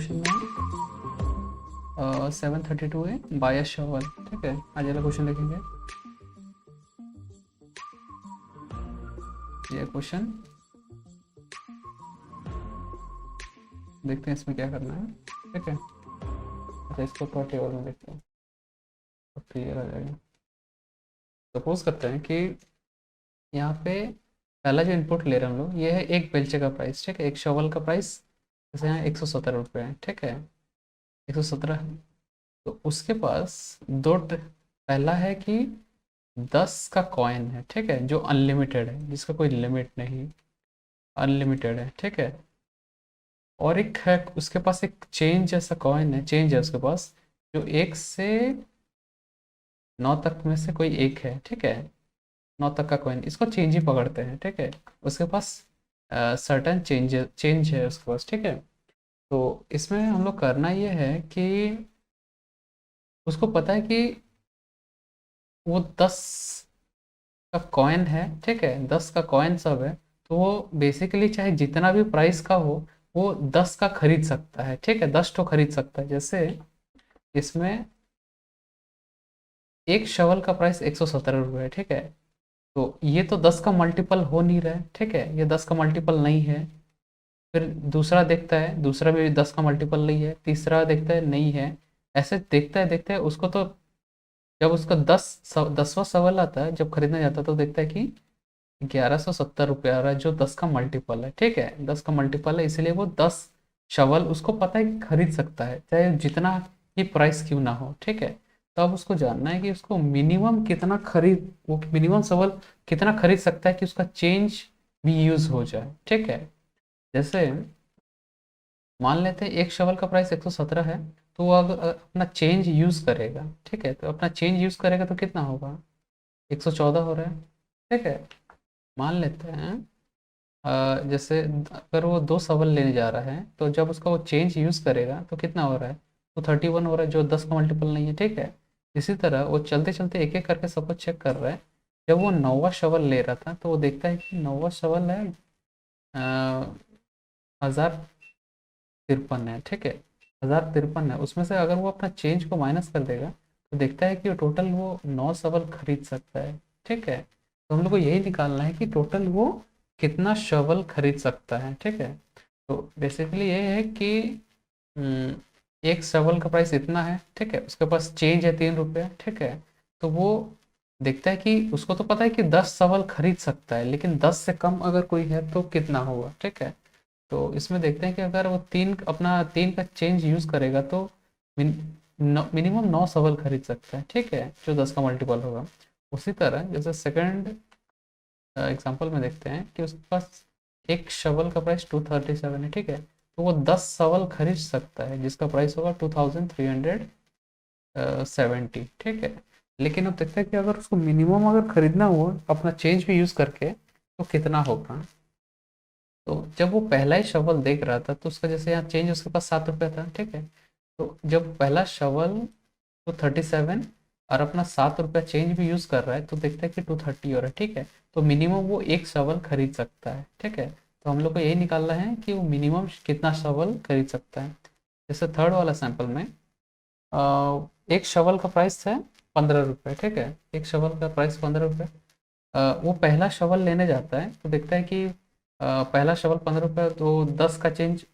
Question में 732 है bye अ shovel. ठीक है, आज वाला क्वेश्चन देखेंगे। ये क्वेश्चन देखते हैं इसमें क्या करना है। ठीक है, अच्छा इसको थोड़ा टेबल में देखते हैं तो क्लियर आ जाएगा। सपोज करते हैं कि यहाँ पे पहला जो इनपुट ले रहे हैं हम लोग, ये है एक बेलचे का प्राइस। ठीक है, एक शवल का प्राइस जैसे यहाँ 117 रुपये है। ठीक है, 117 है। तो उसके पास पहला है कि 10 का कॉइन है। ठीक है, जो अनलिमिटेड है, जिसका कोई लिमिट नहीं, अनलिमिटेड है। ठीक है, और एक है उसके पास एक चेंज जैसा कॉइन है, चेंज है उसके पास, जो 1 से 9 तक में से कोई एक है। ठीक है, 9 तक का कॉइन, इसको चेंज ही पकड़ते हैं। ठीक है, उसके पास सर्टन चेंज है उसके पास। ठीक है, तो इसमें हम लोग करना ये है कि उसको पता है कि वो 10 का कॉइन है। ठीक है, 10 का कॉइन सब है, तो वो बेसिकली चाहे जितना भी प्राइस का हो, वो 10 का खरीद सकता है। ठीक है, 10 तो खरीद सकता है। जैसे इसमें एक शवल का प्राइस 117 रुपये है। ठीक है, तो ये तो 10 का मल्टीपल हो नहीं रहा है। ठीक है, ये 10 का मल्टीपल नहीं है। फिर दूसरा देखता है, दूसरा भी 10 का मल्टीपल नहीं है। तीसरा देखता है, नहीं है। ऐसे देखता है, देखता है उसको तो जब उसका 10वां सवाल आता है, जब खरीदने जाता है, तो देखता है कि 1170 रुपये आ रहा है, जो 10 का मल्टीपल है। ठीक है, 10 का मल्टीपल है, इसलिए वो 10 शवल उसको पता है कि खरीद सकता है, चाहे जितना ही प्राइस क्यों ना हो। ठीक है, तो अब उसको जानना है कि उसको मिनिमम कितना खरीद, वो मिनिमम सवाल कितना खरीद सकता है कि उसका चेंज भी यूज हो जाए। ठीक है, जैसे मान लेते हैं एक शवल का प्राइस 117 है, तो वो अगर अपना चेंज यूज करेगा। ठीक है, तो अपना चेंज यूज करेगा तो कितना होगा, 114 हो रहा है। ठीक है, मान लेते हैं जैसे अगर वो 2 सवाल लेने जा रहा है, तो जब उसका वो चेंज यूज़ करेगा तो कितना हो रहा है, तो 31 हो रहा है, जो 10 का मल्टीपल नहीं है। ठीक है, इसी तरह वो चलते चलते एक एक करके सब कुछ चेक कर रहा है। जब वो 9वां सवाल ले रहा था, तो वो देखता है कि 9वां सवाल है 1053 है। ठीक है, 1053 है, उसमें से अगर वो अपना चेंज को माइनस कर देगा, तो देखता है कि टोटल वो 9 सवाल खरीद सकता है। ठीक है, तो हम लोग को यही निकालना है कि टोटल वो कितना शवल खरीद सकता है। ठीक है, तो बेसिकली ये है कि हम्म, एक शवल का प्राइस इतना है। ठीक है, उसके पास चेंज है 3 रुपये। ठीक है, तो वो देखता है कि उसको तो पता है कि 10 सवाल खरीद सकता है, लेकिन 10 से कम अगर कोई है तो कितना होगा। ठीक है, तो इसमें देखते हैं कि अगर वो अपना 3 का चेंज यूज करेगा, तो मिनिमम 9 सवाल खरीद सकता है। ठीक है, जो 10 का मल्टीपल होगा। उसी तरह जैसे सेकंड एग्जांपल में देखते हैं कि उसके पास एक शवल का प्राइस 237 है। ठीक है, तो वो 10 सवाल खरीद सकता है, जिसका प्राइस होगा 2370। ठीक है, लेकिन अब देखते हैं कि अगर उसको मिनिमम अगर खरीदना हो अपना चेंज भी यूज करके, तो कितना होगा। तो जब वो पहला ही शवल देख रहा था, तो उसका जैसे यहाँ चेंज उसके पास 7 रुपये था। ठीक है, तो जब पहला शवल 237 और अपना 7 रुपया चेंज भी यूज कर रहा है, तो देखता है कि 230 हो रहा है। ठीक है, तो मिनिमम वो एक शवल खरीद सकता है। ठीक है, तो हम लोग को यही निकालना है कि वो मिनिमम कितना शवल खरीद सकता है। जैसे थर्ड वाला सैंपल में एक शवल का प्राइस है 15 रुपये। ठीक है, एक शवल का प्राइस 15 रुपये। वो पहला शवल लेने जाता है, तो देखता है कि पहला शवल 15 रुपये, तो 10 का चेंज।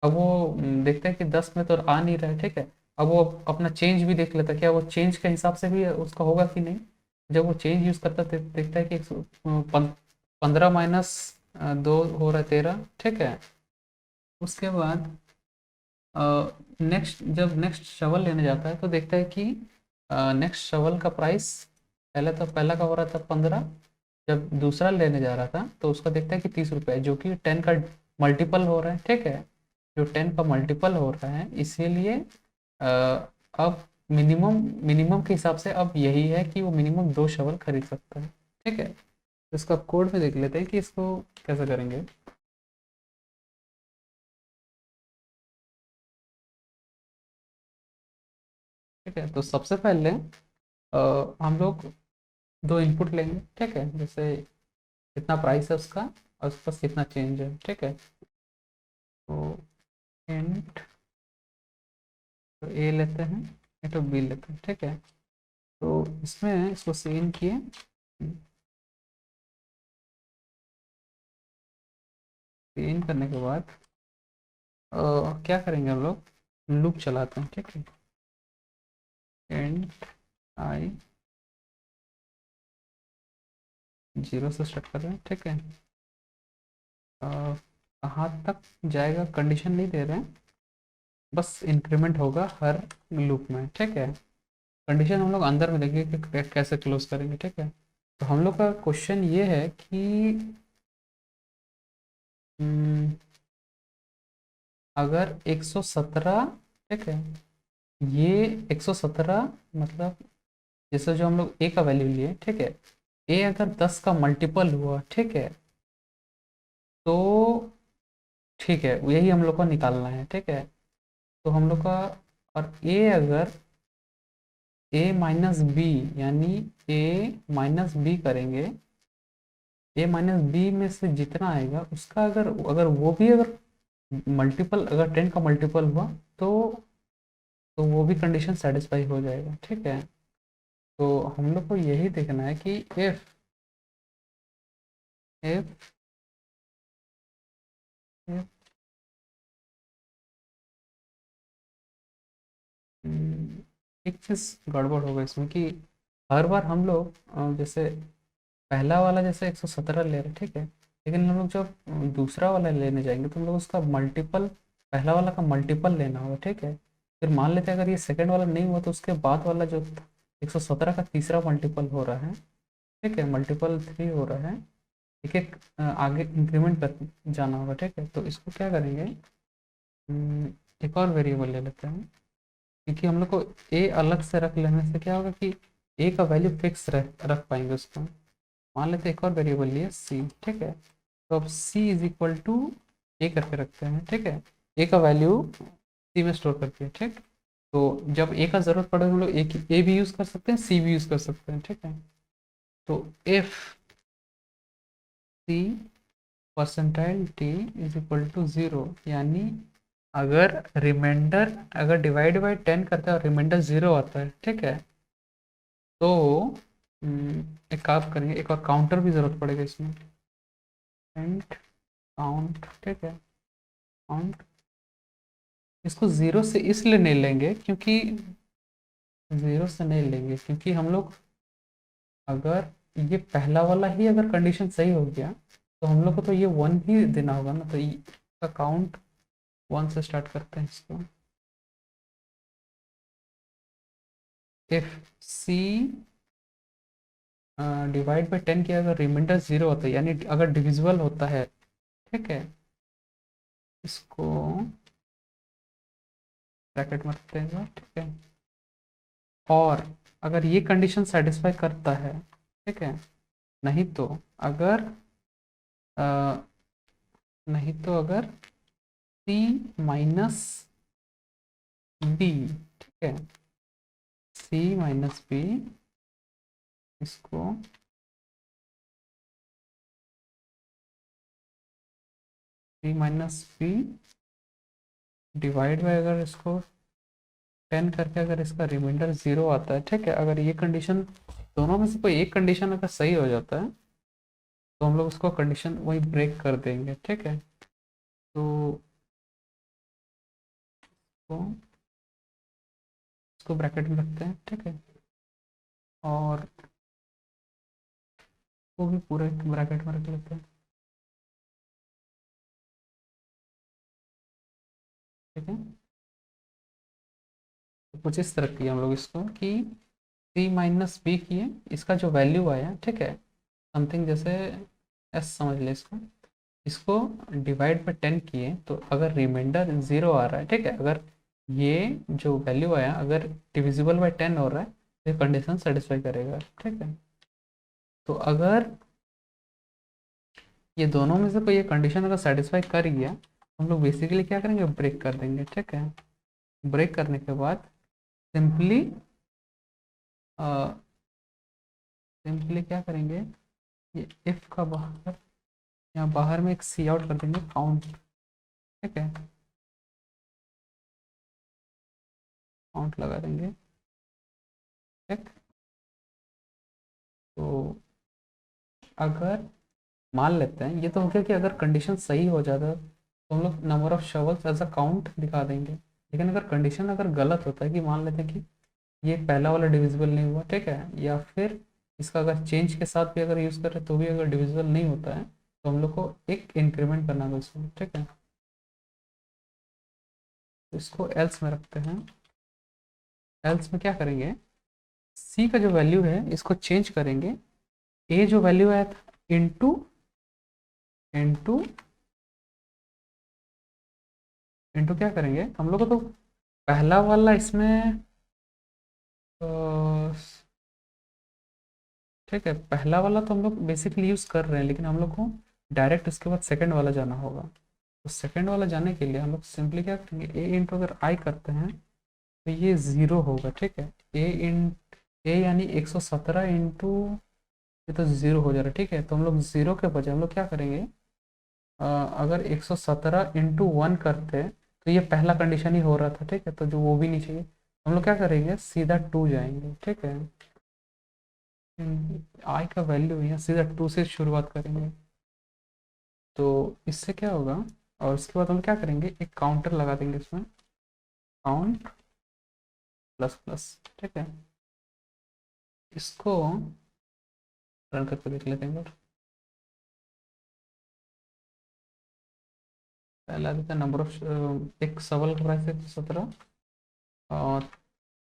अब वो देखता है कि 10 में तो आ नहीं रहा है। ठीक है, अब वो अपना चेंज भी देख लेता है, क्या वो चेंज के हिसाब से भी उसका होगा कि नहीं। जब वो चेंज यूज़ करता है, देखता है कि 15 माइनस 2 हो रहा है 13। ठीक है, उसके बाद जब नेक्स्ट शवल लेने जाता है, तो देखता है कि नेक्स्ट शवल का प्राइस पहला का हो रहा था 15। जब दूसरा लेने जा रहा था, तो उसका देखता है कि 30 रुपये है, जो कि 10 का मल्टीपल हो रहा है। ठीक है, जो 10 का मल्टीपल हो रहा है, इसीलिए अ, अब मिनिमम मिनिमम के हिसाब से अब यही है कि वो मिनिमम 2 शवल खरीद सकता है। ठीक है, तो इसका कोड में देख लेते हैं कि इसको कैसे करेंगे। ठीक है, तो सबसे पहले हम लोग 2 इनपुट लेंगे। ठीक है, जैसे कितना प्राइस है उसका और उसके पास कितना चेंज है। ठीक है, तो इंट तो ए लेते हैं, ये तो बी लेते हैं, ठीक है। तो इसमें इसको सीन किए, सीन करने के बाद क्या करेंगे हम लोग, लूप चलाते हैं, ठीक है। एंड आई 0 से स्टार्ट कर रहे हैं, ठीक है। कहाँ तक जाएगा कंडीशन नहीं दे रहे हैं, बस इंक्रीमेंट होगा हर लूप में, ठीक है। कंडीशन हम लोग अंदर में देखेंगे कि कैसे क्लोज करेंगे, ठीक है। तो हम लोग का क्वेश्चन ये है कि हम्म, अगर 117, ठीक है, ये 117 मतलब जैसे जो हम लोग ए का वैल्यू लिए, ठीक है, ए अगर 10 का मल्टीपल हुआ, ठीक है, तो ठीक है, यही हम लोग को निकालना है, ठीक है। तो हम लोग का, और ए अगर ए माइनस बी, यानी ए माइनस बी करेंगे, ए माइनस बी में से जितना आएगा उसका अगर अगर वो भी अगर मल्टीपल, अगर 10 का मल्टीपल हुआ, तो तो वो भी कंडीशन सेटिस्फाई हो जाएगा, ठीक है। तो हम लोग को यही देखना है कि इफ इफ इफ एक चीज़ गड़बड़ होगा इसमें कि हर बार हम लोग जैसे पहला वाला जैसे 117 ले रहे हैं, ठीक है, लेकिन हम लोग जब दूसरा वाला लेने जाएंगे तो हम लोग उसका मल्टीपल, पहला वाला का मल्टीपल लेना होगा, ठीक है। फिर मान लेते हैं अगर ये सेकंड वाला नहीं हुआ तो उसके बाद वाला जो 117 का तीसरा मल्टीपल हो रहा है, ठीक है, मल्टीपल 3 हो रहा है, एक एक आगे इंक्रीमेंट कर जाना होगा, ठीक है। तो इसको क्या करेंगे, एक और वेरिएबल ले लेते हैं, क्योंकि हम लोग को ए अलग से रख लेने से क्या होगा कि ए का वैल्यू फिक्स रख पाएंगे उसको। मान लेते हैं एक और वेरिएबल लिए सी, ठीक है। तो अब सी इज इक्वल टू ए करके रखते हैं, ठीक है, ए का वैल्यू सी में स्टोर करके, ठीक। तो जब ए का ज़रूरत पड़े हम लोग ए भी यूज़ कर सकते हैं, सी भी यूज़ कर सकते हैं, ठीक है। तो if c percentile t is equal to 0, यानी अगर रिमाइंडर, अगर डिवाइड बाई 10 करते हैं और रिमाइंडर 0 आता है, ठीक है, तो एक काम करेंगे, एक और काउंटर भी ज़रूरत पड़ेगा इसमें, एंड काउंट, ठीक है, काउंट। इसको 0 से इसलिए नहीं लेंगे क्योंकि 0 से नहीं लेंगे क्योंकि हम लोग, अगर ये पहला वाला ही अगर कंडीशन सही हो गया तो हम लोग को तो ये 1 ही देना होगा ना, तो इसका काउंट 1 से स्टार्ट करते हैं इसको। इफ सी डिवाइड बाई 10 किया, अगर रिमाइंडर 0 होता है, यानी अगर डिविजिबल होता है, ठीक है, इसको ब्रैकेट में रखते हैं, ठीक है। और अगर ये कंडीशन सेटिस्फाई करता है, ठीक है, नहीं तो अगर अ, नहीं तो अगर सी माइनस बी, ठीक है, सी माइनस बी, इसको सी माइनस बी डिवाइड बाय, अगर इसको 10 करके अगर इसका रिमाइंडर 0 आता है, ठीक है, अगर ये कंडीशन दोनों में से कोई एक कंडीशन अगर सही हो जाता है तो हम लोग उसको कंडीशन वही ब्रेक कर देंगे, ठीक है। तो तो इसको ब्रैकेट में रखते हैं, ठीक है, और वो भी पूरे ब्रैकेट में रख लेते हैं, ठीक है। तो कुछ इस तरह किया हम लोग इसको कि सी माइनस बी किए, इसका जो वैल्यू आया, ठीक है, समथिंग जैसे एस समझ ले इसको, इसको डिवाइड बाई 10 किए, तो अगर रिमाइंडर 0 आ रहा है, ठीक है, अगर ये जो वैल्यू आया अगर डिविजिबल बाई 10 हो रहा है तो ये कंडीशन सेटिस्फाई करेगा, ठीक है। तो अगर ये दोनों में से कोई ये कंडीशन अगर सेटिस्फाई कर गया तो हम लोग बेसिकली क्या करेंगे, ब्रेक कर देंगे, ठीक है। ब्रेक करने के बाद सिंपली सिंपली क्या करेंगे, ये इफ का बाहर, यहाँ बाहर में एक सी आउट कर देंगे काउंट, ठीक है। काउंट लगा देंगे, ठीक। तो अगर मान लेते हैं, ये तो हो गया कि अगर कंडीशन सही हो जाता तो हम लोग number of shovels as a count दिखा देंगे। लेकिन अगर कंडीशन अगर गलत होता है, कि मान लेते हैं कि ये पहला वाला डिविजिबल नहीं हुआ, ठीक है, या फिर इसका अगर चेंज के साथ भी अगर यूज़ करें तो भी अगर डिविजिबल नहीं होता है, तो हम लोग को एक इंक्रीमेंट करना होगा इसमें, ठीक है। तो इसको एल्स में रखते हैं। एल्स में क्या करेंगे, सी का जो वैल्यू है इसको चेंज करेंगे, ए जो वैल्यू है इंटू इंटू इंटू क्या करेंगे हम लोग को, तो पहला वाला इसमें अ, ठीक है, पहला वाला तो हम लोग बेसिकली यूज़ कर रहे हैं, लेकिन हम लोग को डायरेक्ट इसके बाद सेकंड वाला जाना होगा। तो सेकंड वाला जाने के लिए हम लोग सिंपली क्या करेंगे, ए इंटू अगर आई करते हैं तो ये ज़ीरो होगा, ठीक है। ए यानी 117 इंटू, ये तो ज़ीरो हो जा रहा है, ठीक है। तो हम लोग ज़ीरो के बजाय हम लोग क्या करेंगे, अगर 117 इंटू वन करते तो ये पहला कंडीशन ही हो रहा था, ठीक है, तो जो वो भी नहीं चाहिए। हम लोग क्या करेंगे, सीधा टू जाएंगे, ठीक है। आई का वैल्यू यहाँ सीधा टू से शुरुआत करेंगे। तो इससे क्या होगा, और उसके बाद हम क्या करेंगे, एक काउंटर लगा देंगे इसमें, काउंट प्लस प्लस, ठीक है। इसको रन करके देख लेते हैं एक बार। पहला देता है नंबर ऑफ, एक सवाल का प्राइस 117 और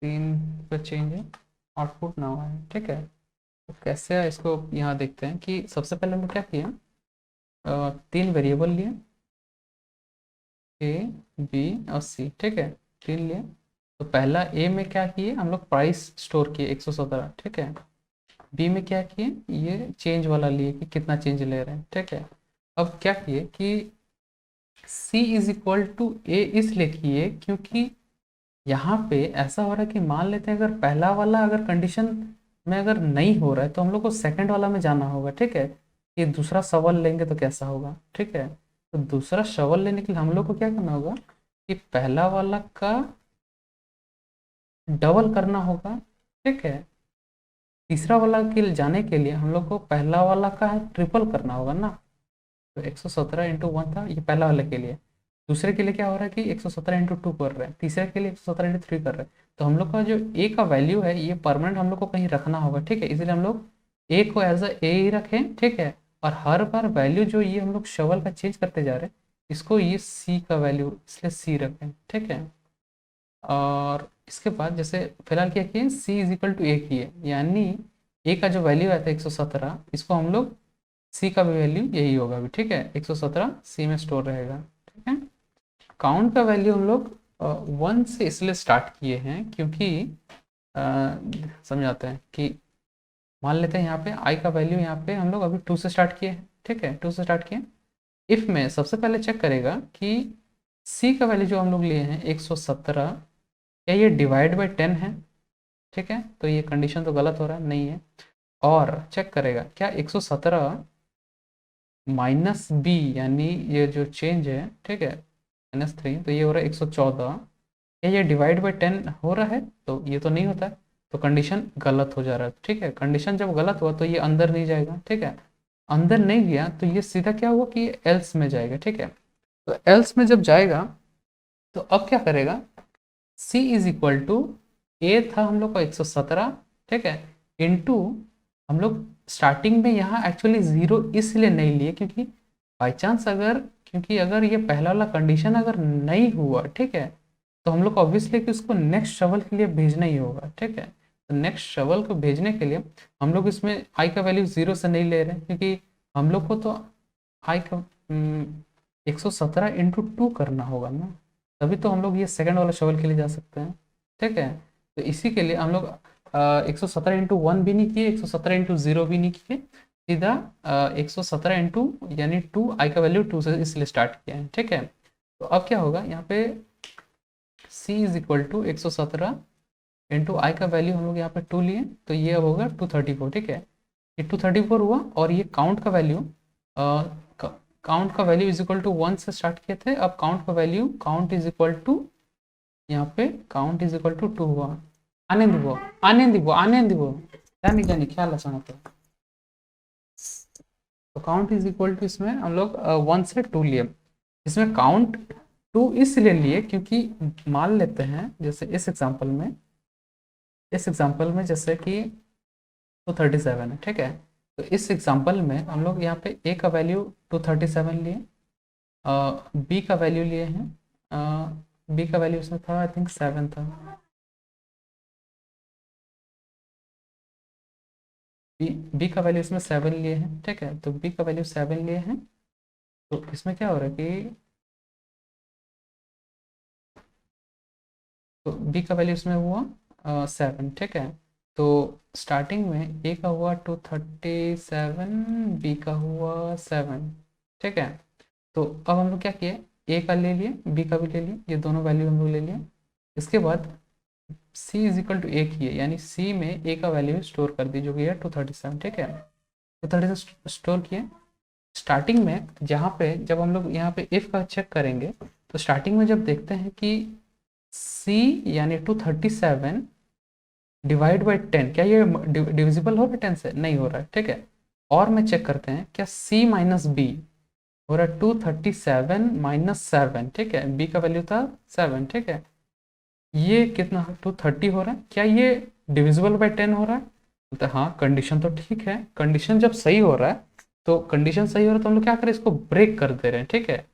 3 पे चेंज है, आउटपुट ना हुआ है, ठीक है। तो कैसे है इसको यहाँ देखते हैं, कि सबसे पहले हम लोग क्या किए, तीन वेरिएबल लिए, ए बी और सी, ठीक है, तीन लिए। तो पहला ए में क्या किए हम लोग, प्राइस स्टोर किए 117, ठीक है। बी में क्या किए, ये चेंज वाला लिए कि कितना चेंज ले रहे हैं, ठीक है। अब क्या किए कि सी इज इक्वल टू ए इसलिए किए क्योंकि यहाँ पे ऐसा हो रहा है कि मान लेते हैं अगर पहला वाला अगर कंडीशन में अगर नहीं हो रहा है तो हम लोग को सेकंड वाला में जाना होगा, ठीक है। ये दूसरा सवाल लेंगे तो कैसा होगा, ठीक है। तो दूसरा सवाल लेने के लिए हम लोग को क्या करना होगा, कि पहला वाला का डबल करना होगा, ठीक है। तीसरा वाला के जाने के लिए हम लोग को पहला वाला का ट्रिपल करना होगा ना। तो 117 इंटू वन था ये पहला वाले के लिए। दूसरे के लिए क्या हो रहा है कि 117 इंटू टू कर रहे हैं, तीसरे के लिए 117 इंटू थ्री कर रहे हैं। तो हम लोग का जो ए का वैल्यू है ये परमानेंट हम लोग को कहीं रखना होगा, ठीक है। इसलिए हम लोग ए को एज अ ए ही रखें, ठीक है। और हर बार वैल्यू जो ये हम लोग शवल का चेंज करते जा रहे हैं, इसको ये सी का वैल्यू इसलिए सी रखें, ठीक है। और इसके बाद जैसे फिलहाल क्या किए, सी इज इक्वल टू ए किए, यानी ए का जो वैल्यू आया था 117, इसको हम लोग सी का भी वैल्यू यही होगा अभी, ठीक है। 117 सी में स्टोर रहेगा, ठीक है। काउंट का वैल्यू हम लोग वन से इसलिए स्टार्ट किए हैं क्योंकि समझाते हैं कि मान लेते हैं यहाँ पे आई का वैल्यू यहाँ पे हम लोग अभी टू से स्टार्ट किए हैं, ठीक है, टू से स्टार्ट किए। इफ में सबसे पहले चेक करेगा कि सी का वैल्यू जो हम लोग लिए हैं 117, क्या ये डिवाइड बाई 10 है, ठीक है। तो ये कंडीशन तो गलत हो रहा है, नहीं है। और चेक करेगा क्या 117 माइनस बी, यानी ये जो चेंज है, ठीक है, -3, तो ये हो रहा है 114। क्या ये डिवाइड बाई 10 हो रहा है, तो ये तो नहीं होता है, तो कंडीशन गलत हो जा रहा है, ठीक है। कंडीशन जब गलत हुआ तो ये अंदर नहीं जाएगा, ठीक है। अंदर नहीं गया तो ये सीधा क्या हुआ कि एल्स में जाएगा, ठीक है। तो एल्स में जब जाएगा तो अब क्या करेगा, सी इज इक्वल टू ए था हम लोग का 117, ठीक है, इंटू हम लोग स्टार्टिंग में यहाँ एक्चुअली ज़ीरो इसलिए नहीं लिए क्योंकि बाई चांस अगर, क्योंकि अगर ये पहला वाला कंडीशन अगर नहीं हुआ, ठीक है, तो हम लोग को ऑब्वियसली कि उसको नेक्स्ट शवल के लिए भेजना ही होगा, ठीक है। तो नेक्स्ट शवल को भेजने के लिए हम लोग इसमें आई का वैल्यू ज़ीरो से नहीं ले रहे हैं, क्योंकि हम लोग को तो आई का 117 इंटू टू करना होगा ना, तभी तो हम लोग ये सेकंड वाला शवल के लिए जा सकते हैं, ठीक है। तो इसी के लिए हम लोग 117 इंटू वन भी नहीं किए, 117 इंटू जीरो भी नहीं किए, सीधा 117 इंटू यानी टू, आई का वैल्यू टू से इसलिए स्टार्ट किया है, ठीक है। तो अब क्या होगा यहाँ पे c is equal to 117 into i का वैल्यू हम लोग यहाँ पे टू लिए, तो ये अब होगा 234, ठीक है। ये 234 हुआ, और ये काउंट का वैल्यू, काउंट का value is equal to one से स्टार्ट किए थे, अब काउंट का value, count is equal to यहाँ पे काउंट इज इक्वल टू 2 हुआ। आने दीबो, आने दीबो, आने दीबो, जानी जानी ख्याल अच्छा मतलब। तो काउंट इज इक्वल टू इसमें हम लोग 1 से 2 लिए। इसमें काउंट 2 इसलिए लिए क्योंकि मान लेते हैं जैसे इस एग्जांपल में जैसे कि 237 है, ठीक है। तो इस एग्जांपल में हम लोग यहाँ पे ए का वैल्यू 237 लिए, बी का वैल्यू लिए हैं, बी का वैल्यू इसमें था आई थिंक 7 था। बी का वैल्यू इसमें 7 लिए हैं, ठीक है। तो बी का वैल्यू 7 लिए हैं। तो इसमें क्या हो रहा है कि तो बी का वैल्यू इसमें हुआ 7, ठीक है। तो स्टार्टिंग में ए का हुआ 237, बी का हुआ 7, ठीक है। तो अब हम लोग क्या किए, ए का ले लिए, बी का भी ले लिए, ये दोनों वैल्यू हम लोग ले लिए। इसके बाद सी इज इक्वल टू ए किए, यानी सी में ए का वैल्यू स्टोर कर दी जो कि है 237, ठीक है। 237 स्टोर किए। स्टार्टिंग में जहाँ पे जब हम लोग यहाँ पे इफ का चेक करेंगे, तो स्टार्टिंग में जब देखते हैं कि सी यानी 237 डिवाइड बाई 10, क्या ये डिविजिबल हो रहा है 10 से? नहीं हो रहा है, ठीक है। और में चेक करते हैं क्या सी माइनस बी हो रहा है 237 माइनस 7, ठीक है। बी का वैल्यू था 7, ठीक है। ये कितना 230 हो रहा है, क्या ये डिविजिबल बाई 10 हो रहा है? तो हाँ, कंडीशन तो ठीक है। कंडीशन जब सही हो रहा है, तो कंडीशन सही हो रहा है तो हम लोग क्या करें, इसको ब्रेक कर दे रहे हैं, ठीक है।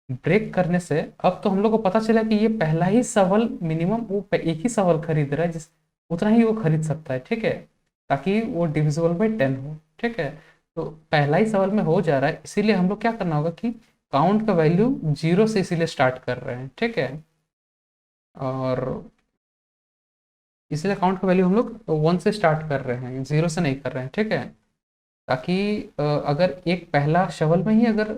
ब्रेक करने से अब तो हम लोग को पता चला कि ये पहला ही सवाल मिनिमम वो एक ही सवाल खरीद रहा है, जिस उतना ही वो खरीद सकता है, ठीक है, ताकि वो डिविजिबल बाई 10 हो, ठीक है। तो पहला ही सवाल में हो जा रहा है, इसीलिए हम लोग क्या करना होगा कि काउंट का वैल्यू 0 से इसीलिए स्टार्ट कर रहे हैं, ठीक है। और इसलिए काउंट का वैल्यू हम लोग 1 से स्टार्ट कर रहे हैं, 0 से नहीं कर रहे हैं, ठीक है। ताकि अगर एक पहला सवाल में ही अगर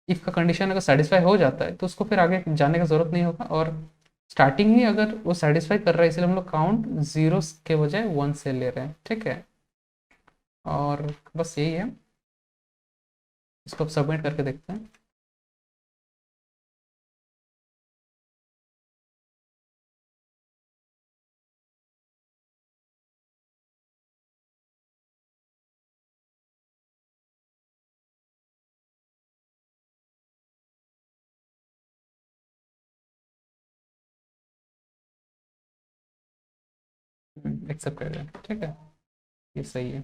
इफ का कंडीशन अगर सेटिस्फाई हो जाता है तो उसको फिर आगे जाने का ज़रूरत नहीं होगा। और स्टार्टिंग ही अगर वो सेटिस्फाई कर रहा है, इसलिए हम लोग काउंट 0 के बजाय 1 से ले रहे हैं, ठीक है। और बस यही है, इसको अब सबमिट करके देखते हैं। एक्सेप्ट कर रहे हैं, ठीक है, ये सही है।